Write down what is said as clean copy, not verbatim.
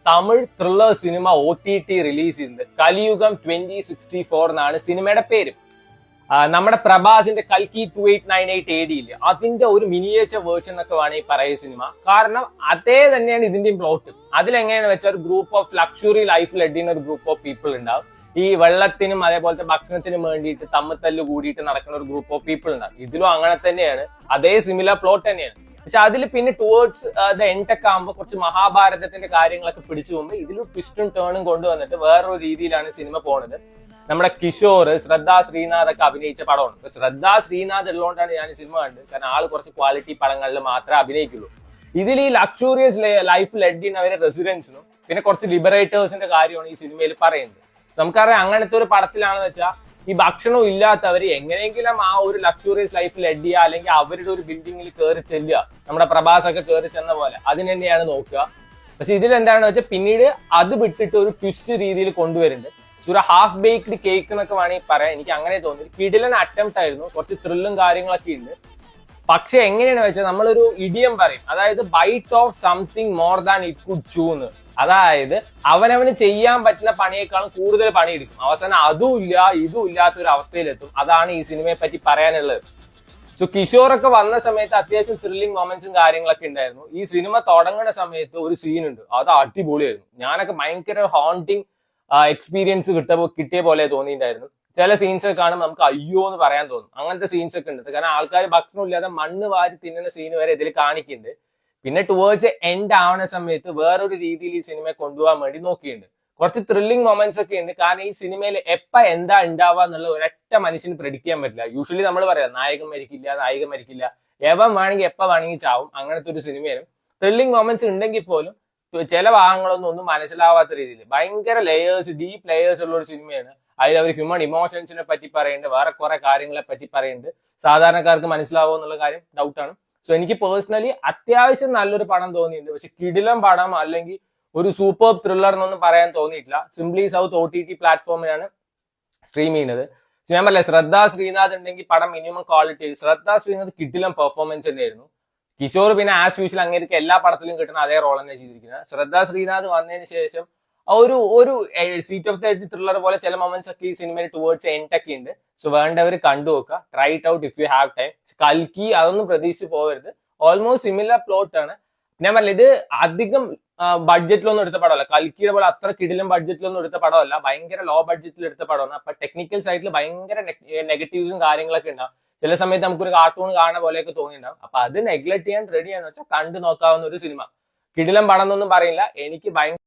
Tamil thriller cinema OTT release ചെയ്യുന്നത്. കലിയുഗം 2064 എന്നാണ് സിനിമയുടെ പേര്. നമ്മുടെ പ്രഭാസിന്റെ കൽക്കി 2898 AD ഇല്ലേ, അതിന്റെ ഒരു മിനിയേച്ചർ വേർഷൻ എന്നൊക്കെ വേണമെങ്കിൽ പറയുക സിനിമ. കാരണം അതേ തന്നെയാണ് ഇതിന്റെയും പ്ലോട്ട്. അതിലെങ്ങനെയാണെന്ന് വെച്ചാൽ ഒരു group of luxury life led ചെയ്യുന്ന ഒരു ഗ്രൂപ്പ് ഓഫ് പീപ്പിൾ ഉണ്ടാവും. ഈ വെള്ളത്തിനും അതേപോലത്തെ ഭക്ഷണത്തിനും വേണ്ടിയിട്ട് തമ്മിത്തല്ല് കൂടിയിട്ട് നടക്കുന്ന ഒരു ഗ്രൂപ്പ് ഓഫ് പീപ്പിൾ ഉണ്ടാവും. ഇതിലും അങ്ങനെ തന്നെയാണ്, അതേ സിമിലർ പ്ലോട്ട് തന്നെയാണ്. പക്ഷെ അതിൽ പിന്നെ ടുവേർഡ്സ് ദ എൻഡ് ഒക്കെ ആകുമ്പോൾ കുറച്ച് മഹാഭാരതത്തിന്റെ കാര്യങ്ങളൊക്കെ പിടിച്ചു പോകുമ്പോൾ ഇതിലും ട്വിസ്റ്റും ടേണും കൊണ്ടുവന്നിട്ട് വേറൊരു രീതിയിലാണ് സിനിമ പോണത്. നമ്മുടെ കിഷോർ, ശ്രദ്ധാ ശ്രീനാഥ് ഒക്കെ അഭിനയിച്ച പടമാണ്. ഇപ്പൊ ശ്രദ്ധാ ശ്രീനാഥ് ഉള്ളതുകൊണ്ടാണ് ഞാൻ സിനിമ കണ്ടത്. കാരണം ആള് കുറച്ച് ക്വാളിറ്റി പടങ്ങളിൽ മാത്രമേ അഭിനയിക്കുള്ളൂ. ഇതിൽ ഈ ലക്ഷൂറിയസ് ലൈഫ് ലെഡ് ചെയ്യുന്നവരെ റെസിഡൻസിനും പിന്നെ കുറച്ച് ലിബറേറ്റേഴ്സിന്റെ കാര്യമാണ് ഈ സിനിമയിൽ പറയുന്നത്. നമുക്കറിയാം അങ്ങനത്തെ ഒരു പടത്തിലാണെന്ന് വെച്ചാൽ ഈ ഭക്ഷണം ഇല്ലാത്തവർ എങ്ങനെയെങ്കിലും ആ ഒരു ലക്ഷൂറിയസ് ലൈഫിൽ എഡ് ചെയ്യുക, അല്ലെങ്കിൽ അവരുടെ ഒരു ബിൽഡിങ്ങിൽ കയറി ചെല്ലുക, നമ്മുടെ പ്രഭാസൊക്കെ കയറി ചെന്ന പോലെ അതിന് തന്നെയാണ് നോക്കുക. പക്ഷെ ഇതിലെന്താണെന്ന് വെച്ചാൽ പിന്നീട് അത് വിട്ടിട്ട് ഒരു ട്വിസ്റ്റ് രീതിയിൽ കൊണ്ടുവരുന്നുണ്ട്. ഒരു ഹാഫ് ബേക്ക്ഡ് കേക്ക് എന്നൊക്കെ വേണമെങ്കിൽ പറയാം. എനിക്ക് അങ്ങനെ തോന്നി. കിടിലൻ അറ്റംപ്റ്റ് ആയിരുന്നു. കുറച്ച് ത്രില്ലും കാര്യങ്ങളൊക്കെ ഉണ്ട്. പക്ഷെ എങ്ങനെയാണെന്ന് വെച്ചാൽ നമ്മളൊരു ഇഡിയം പറയും, അതായത് bite off something more than it could chew എന്ന്. അതായത് അവനവന് ചെയ്യാൻ പറ്റുന്ന പണിയേക്കാളും കൂടുതൽ പണിയെടുക്കും. അവസാനം അതും ഇല്ല ഇതും ഇല്ലാത്ത ഒരു അവസ്ഥയിലെത്തും. അതാണ് ഈ സിനിമയെ പറ്റി പറയാനുള്ളത്. സോ കിഷോറൊക്കെ വന്ന സമയത്ത് അത്യാവശ്യം ത്രില്ലിംഗ് മൊമെന്റ്സും കാര്യങ്ങളൊക്കെ ഉണ്ടായിരുന്നു. ഈ സിനിമ തുടങ്ങുന്ന സമയത്ത് ഒരു സീൻ ഉണ്ട്, അത് അടിപൊളിയായിരുന്നു. ഞാനൊക്കെ ഭയങ്കര ഹോണ്ടിങ് എക്സ്പീരിയൻസ് കിട്ടിയ പോലെ തോന്നിയിട്ടുണ്ടായിരുന്നു. ചില സീൻസ് ഒക്കെ കാണുമ്പോൾ നമുക്ക് അയ്യോ എന്ന് പറയാൻ തോന്നും. അങ്ങനത്തെ സീൻസ് ഒക്കെ ഉണ്ട്. കാരണം ആൾക്കാർ ഭക്ഷണം ഇല്ലാതെ മണ്ണ് വാരി തിന്നുന്ന സീൻ വരെ ഇതിൽ കാണിക്കുന്നുണ്ട്. പിന്നെ ടുവേർഡ്സ് എൻഡ് ആവുന്ന സമയത്ത് വേറൊരു രീതിയിൽ ഈ സിനിമയെ കൊണ്ടുപോകാൻ വേണ്ടി നോക്കിയിട്ടുണ്ട്. കുറച്ച് ത്രില്ലിംഗ് മൊമെന്റ്സ് ഒക്കെ ഉണ്ട്. കാരണം ഈ സിനിമയിൽ എന്താ ഉണ്ടാവുക എന്നുള്ള ഒരൊറ്റ മനുഷ്യന് പ്രെഡിക്റ്റ് ചെയ്യാൻ പറ്റില്ല. യൂഷ്വലി നമ്മൾ പറയാം നായകൻ മരിക്കില്ല, എവൻ വേണമെങ്കിൽ എപ്പ വേണമെങ്കിൽ ചാവും. അങ്ങനത്തെ ഒരു സിനിമയിലും ത്രില്ലിംഗ് മൊമെന്റ്സ് ഉണ്ടെങ്കിൽ പോലും ചില ഭാഗങ്ങളൊന്നും മനസ്സിലാവാത്ത രീതിയിൽ ഭയങ്കര ഡീപ്പ് ലെയേഴ്സ് ഉള്ള ഒരു സിനിമയാണ്. അതിൽ അവർ ഹ്യൂമൻ ഇമോഷൻസിനെ പറ്റി പറയുന്നുണ്ട്, വേറെ കുറെ കാര്യങ്ങളെ പറ്റി പറയുന്നുണ്ട്. സാധാരണക്കാർക്ക് മനസ്സിലാവുമോ എന്നുള്ള കാര്യം ഡൗട്ടാണ്. സോ എനിക്ക് പേഴ്സണലി അത്യാവശ്യം നല്ലൊരു പടം തോന്നിയിട്ടുണ്ട്. പക്ഷെ കിടിലം പടം അല്ലെങ്കിൽ ഒരു സൂപ്പർ ത്രില്ലർ എന്നൊന്നും പറയാൻ തോന്നിയിട്ടില്ല. സിംപ്ലി സൗത്ത് OTT പ്ലാറ്റ്ഫോമിലാണ് സ്ട്രീം ചെയ്യുന്നത്. ഞാൻ പറയില്ല, ശ്രദ്ധാ ശ്രീനാഥ് ഉണ്ടെങ്കിൽ പടം മിനിമം ക്വാളിറ്റി. ശ്രദ്ധാ ശ്രീനാഥ് കിടിലം പെർഫോമൻസ് തന്നെയായിരുന്നു. കിഷോർ പിന്നെ ആസ് യൂഷ്വൽ അങ്ങേക്ക് എല്ലാ പടത്തിലും കിട്ടുന്ന അതേ റോൾ തന്നെ ചെയ്തിരിക്കുന്നത്. ശ്രദ്ധാ ശ്രീനാഥ് വന്നതിന് ശേഷം ഒരു seat of the edge thriller പോലെ ചില മൊമെന്റ്സ് ഒക്കെ ഈ സിനിമയിൽ ടുവേർഡ്സ് എൻഡ് ഒക്കെ ഉണ്ട്. സോ വേണ്ടവർ കണ്ടു നോക്കുക, try it out if you have time. കൽക്കി അതൊന്നും പ്രതീക്ഷിച്ച് പോകരുത്. ഓൾമോസ്റ്റ് സിമിലർ പ്ലോട്ട് ആണ്. ഞാൻ പറഞ്ഞില്ല, ഇത് അധികം ബഡ്ജറ്റിലൊന്നും എടുത്ത പടമല്ല. കൽക്കിയുടെ പോലെ അത്ര കിടിലം ബഡ്ജറ്റിലൊന്നും എടുത്ത പടമല്ല. ഭയങ്കര ലോ ബഡ്ജറ്റിൽ എടുത്ത പടമാണ്. അപ്പൊ ടെക്നിക്കൽ സൈഡിൽ ഭയങ്കര നെഗറ്റീവ്സും കാര്യങ്ങളൊക്കെ ഉണ്ടാവും. ചില സമയത്ത് നമുക്കൊരു കാർട്ടൂൺ കാണുന്ന പോലെയൊക്കെ തോന്നിയിട്ടുണ്ടാവും. അപ്പൊ അത് നെഗ്ലക്ട് ചെയ്യാൻ റെഡിയാണെന്ന് വെച്ചാൽ കണ്ടു നോക്കാവുന്ന ഒരു സിനിമ. കിടിലം പടം എന്നൊന്നും പറയില്ല. എനിക്ക് ഭയങ്കര